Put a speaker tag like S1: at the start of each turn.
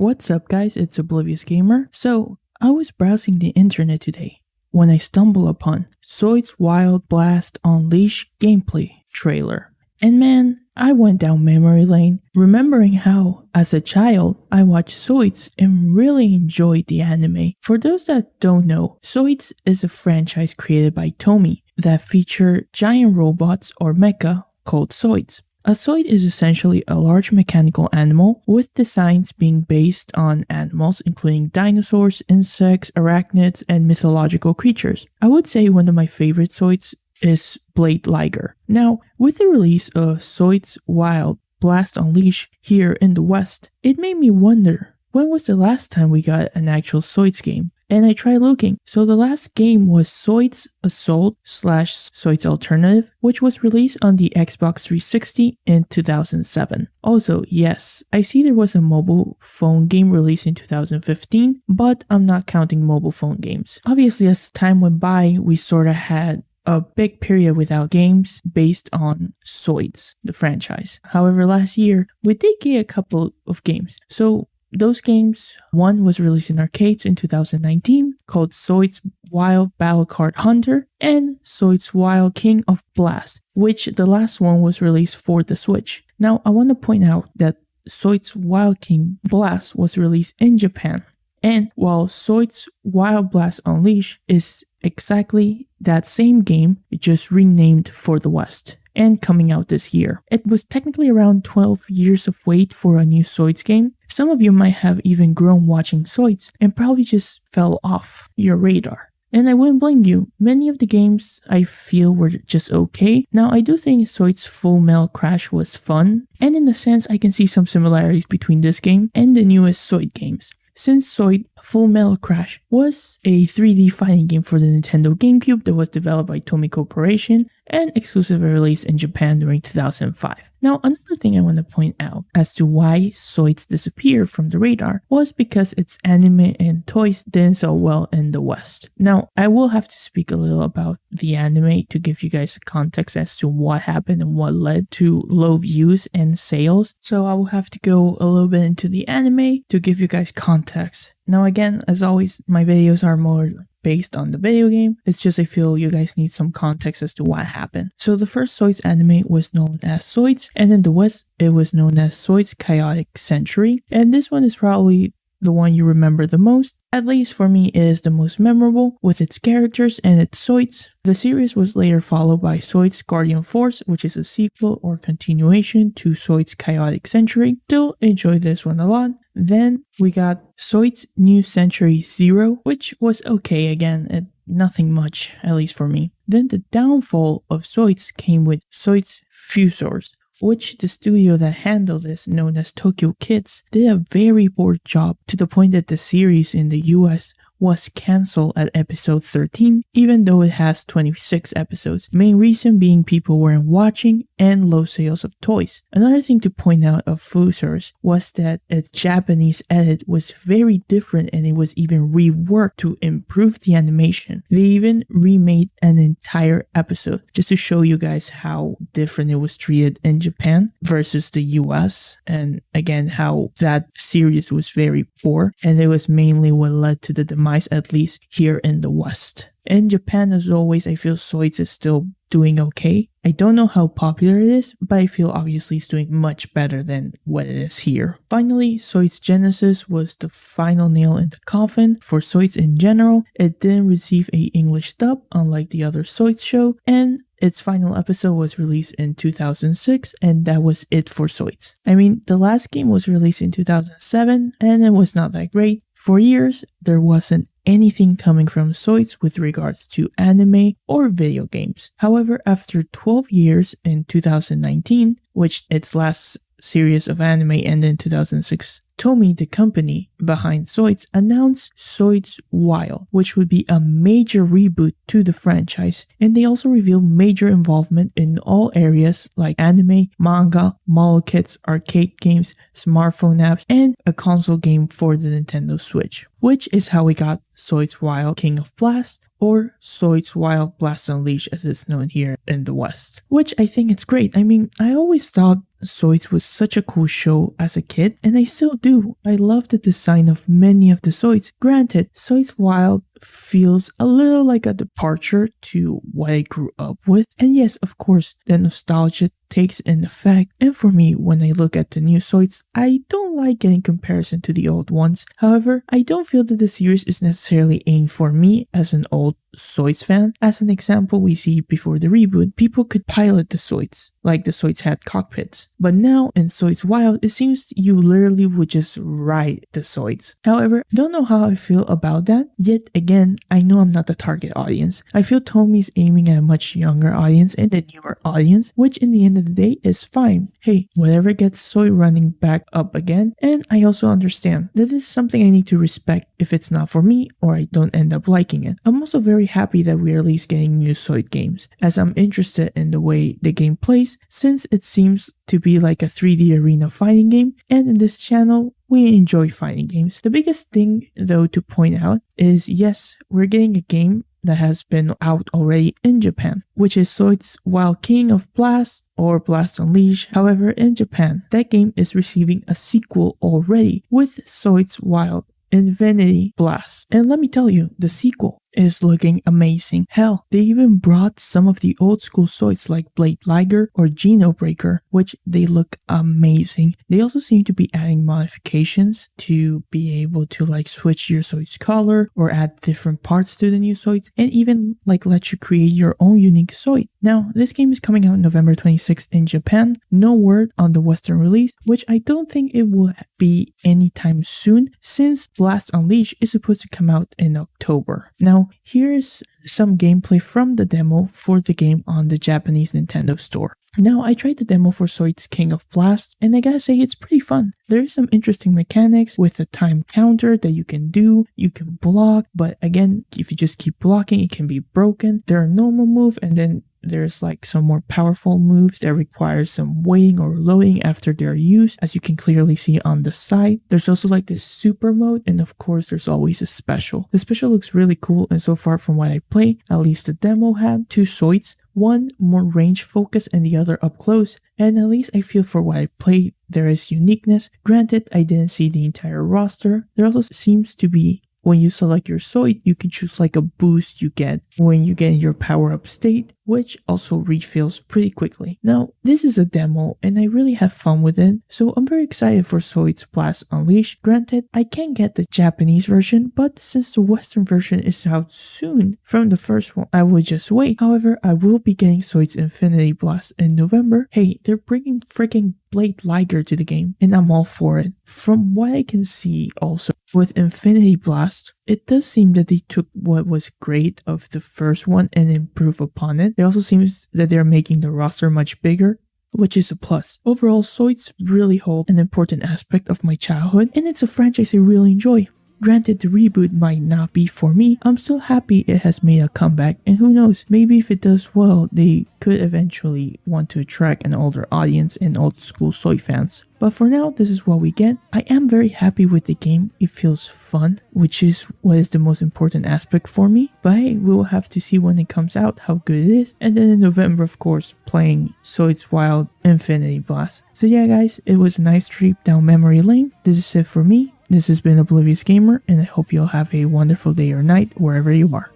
S1: What's up guys, it's Oblivious Gamer. So, I was browsing the internet today when I stumbled upon Zoids Wild Blast Unleashed gameplay trailer. And man, I went down memory lane, remembering how, as a child, I watched Zoids and really enjoyed the anime. For those that don't know, Zoids is a franchise created by Tomy that feature giant robots or mecha called Zoids. A Zoid is essentially a large mechanical animal with designs being based on animals including dinosaurs, insects, arachnids, and mythological creatures. I would say one of my favorite Zoids is Blade Liger. Now, with the release of Zoids Wild Blast Unleashed here in the West, it made me wonder, when was the last time we got an actual Zoids game? And I tried looking. So the last game was Zoids Assault / Zoids Alternative, which was released on the Xbox 360 in 2007. Also, yes, I see there was a mobile phone game released in 2015, but I'm not counting mobile phone games. Obviously, as time went by, we sort of had a big period without games based on Zoids, the franchise. However, last year, we did get a couple of games. So those games, one was released in arcades in 2019 called Zoids Wild Battle Card Hunter and Zoids Wild King of Blast, which the last one was released for the Switch. Now, I want to point out that Zoids Wild King Blast was released in Japan, and while Zoids Wild Blast Unleashed is exactly that same game, just renamed for the West and coming out this year. It was technically around 12 years of wait for a new Zoids game. Some of you might have even grown watching Zoids and probably just fell off your radar. And I wouldn't blame you. Many of the games I feel were just okay. Now, I do think Zoids Full Metal Crash was fun, and in a sense I can see some similarities between this game and the newest Zoid games. Since Zoid Full Metal Crash was a 3D fighting game for the Nintendo GameCube that was developed by Tomy Corporation and exclusively released in Japan during 2005. Now, another thing I want to point out as to why Zoids disappeared from the radar was because its anime and toys didn't sell well in the West. Now, I will have to speak a little about the anime to give you guys context as to what happened and what led to low views and sales. So I will have to go a little bit into the anime to give you guys context. Now again, as always, my videos are more based on the video game. It's just I feel you guys need some context as to what happened. So the first Zoids anime was known as Zoids, and in the West it was known as Zoids Chaotic Century, and this one is probably the one you remember the most. At least for me, it is the most memorable with its characters and its Zoids. The series was later followed by Zoids Guardian Force, which is a sequel or continuation to Zoids Chaotic Century. Still enjoy this one a lot. Then we got Zoids New Century Zero, which was okay again, nothing much, at least for me. Then the downfall of Zoids came with Zoids Fusors, which the studio that handled this, known as Tokyo Kids, did a very poor job to the point that the series in the US was cancelled at episode 13, even though it has 26 episodes. Main reason being people weren't watching and low sales of toys. Another thing to point out of Fusors was that its Japanese edit was very different and it was even reworked to improve the animation. They even remade an entire episode just to show you guys how different it was treated in Japan versus the US, and again how that series was very poor, and it was mainly what led to the demise, at least here in the West. In Japan, as always, I feel Zoids is still doing okay. I don't know how popular it is, but I feel obviously it's doing much better than what it is here. Finally, Zoids Genesis was the final nail in the coffin for Zoids in general. It didn't receive an English dub, unlike the other Zoids show, and its final episode was released in 2006, and that was it for Zoids. I mean, the last game was released in 2007, and it was not that great. For years, there wasn't anything coming from Zoids with regards to anime or video games. However, after 12 years in 2019, which its last series of anime ended in 2006, Tomy, the company, behind Zoids, announced Zoids Wild, which would be a major reboot to the franchise, and they also revealed major involvement in all areas like anime, manga, model kits, arcade games, smartphone apps, and a console game for the Nintendo Switch, which is how we got Zoids Wild King of Blast, or Zoids Wild Blast Unleashed as it's known here in the West, which I think it's great. I mean, I always thought Zoids was such a cool show as a kid, and I still do. I love the design of many of the Zoids. Granted, Zoids Wild feels a little like a departure to what I grew up with, and yes, of course, the nostalgia takes in effect, and for me, when I look at the new Zoids, I don't like any comparison to the old ones. However, I don't feel that the series is necessarily aimed for me as an old Zoids fan. As an example, we see before the reboot, people could pilot the Zoids, like the Zoids had cockpits. But now in Zoids Wild, it seems you literally would just ride the Zoids. However, don't know how I feel about that. Yet again, I know I'm not the target audience. I feel Tomi's aiming at a much younger audience and a newer audience, which in the end of the day is fine. Hey, whatever gets Zoid running back up again, and I also understand that this is something I need to respect if it's not for me or I don't end up liking it. I'm also very happy that we're at least getting new Zoid games, as I'm interested in the way the game plays, since it seems to be like a 3D arena fighting game, and in this channel, we enjoy fighting games. The biggest thing though to point out is yes, we're getting a game that has been out already in Japan, which is Zoids Wild King of Blast or Blast Unleashed. However, in Japan, that game is receiving a sequel already with Zoids Wild Infinity Blast. And let me tell you, the sequel is looking amazing. Hell, they even brought some of the old school Zoids like Blade Liger or Genobreaker, which they look amazing. They also seem to be adding modifications to be able to like switch your Zoid's color or add different parts to the new Zoids, and even like let you create your own unique Zoid. Now, this game is coming out November 26th in Japan. No word on the Western release, which I don't think it will be anytime soon, since Blast Unleashed is supposed to come out in October. Now, here's some gameplay from the demo for the game on the Japanese Nintendo store. Now, I tried the demo for Zoids King of Blast, and I gotta say it's pretty fun. There's some interesting mechanics with a time counter that you can do. You can block, but again, if you just keep blocking, it can be broken. There are normal moves, and then there's like some more powerful moves that require some waiting or loading after they're used, as you can clearly see on the side. There's also like this super mode, and of course there's always a special. The special looks really cool, and so far from what I play, at least the demo had two Zoids, one more range focus and the other up close, and at least I feel for what I played there is uniqueness. Granted, I didn't see the entire roster. There also seems to be, when you select your Zoid, you can choose like a boost you get when you get in your power-up state, which also refills pretty quickly. Now, this is a demo, and I really have fun with it, so I'm very excited for Zoids Blast Unleashed. Granted, I can get the Japanese version, but since the Western version is out soon from the first one, I will just wait. However, I will be getting Zoids Infinity Blast in November. Hey, they're bringing freaking Blade Liger to the game, and I'm all for it. From what I can see also, with Infinity Blast, it does seem that they took what was great of the first one and improved upon it. It also seems that they're making the roster much bigger, which is a plus. Overall, Zoids really hold an important aspect of my childhood, and it's a franchise I really enjoy. Granted, the reboot might not be for me, I'm still happy it has made a comeback, and who knows, maybe if it does well, they could eventually want to attract an older audience and old school Zoid fans. But for now, this is what we get. I am very happy with the game. It feels fun, which is what is the most important aspect for me. But hey, we will have to see when it comes out how good it is. And then in November, of course, playing Zoids Wild Infinity Blast. So yeah guys, it was a nice trip down memory lane. This is it for me. This has been Oblivious Gamer, and I hope you'll have a wonderful day or night wherever you are.